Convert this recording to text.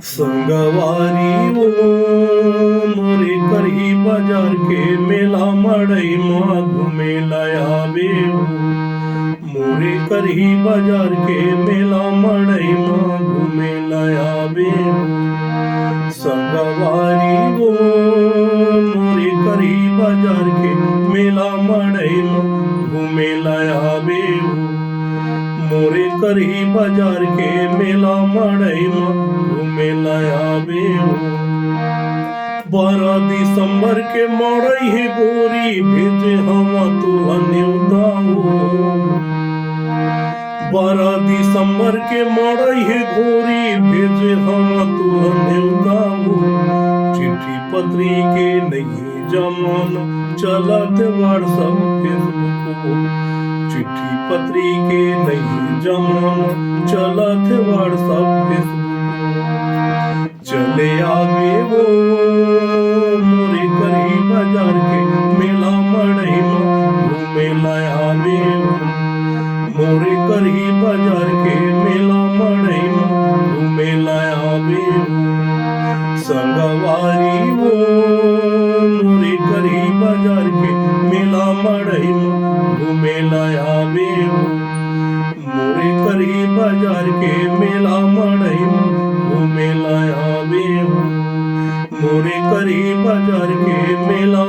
संगवारी वो मोरे करही बाजार के मेला मड़ई माँ घूमे लायावे मोरे करही बाजार के मेला मड़ई माँ घूमे लायावे संगवारी वो मोरे करही बाजार के मेला मड़ई माँ घूमे लायावे मोरे करही बाजार के मेला मड़ई माँ घूमे लायावे 12 दिसंबर के मड़ई है गोरी भेजे हम तुला न्योता 12 दिसंबर के मड़ई है गोरी भेजे हम तुला न्योता चिट्ठी पत्री के नहीं जमाना चलत व्हाट्सएप फेसबुक चिट्ठी पत्री के नहीं जमाना चलत व्हाट्सएप फेसबुक चले आवे वो मोरे करही बाजार के मेला मड़ई माँ घूमे लायावे मोरे करही बाजार के मेला मड़ई माँ घूमे लायावे संगवारी वो मोरे करही बाजार के मेला मड़ई माँ घूमे लायावे मोरे करही बाजार के मेला मड़ई माँ घूमे लायावे मोरे करही बाजार के मेला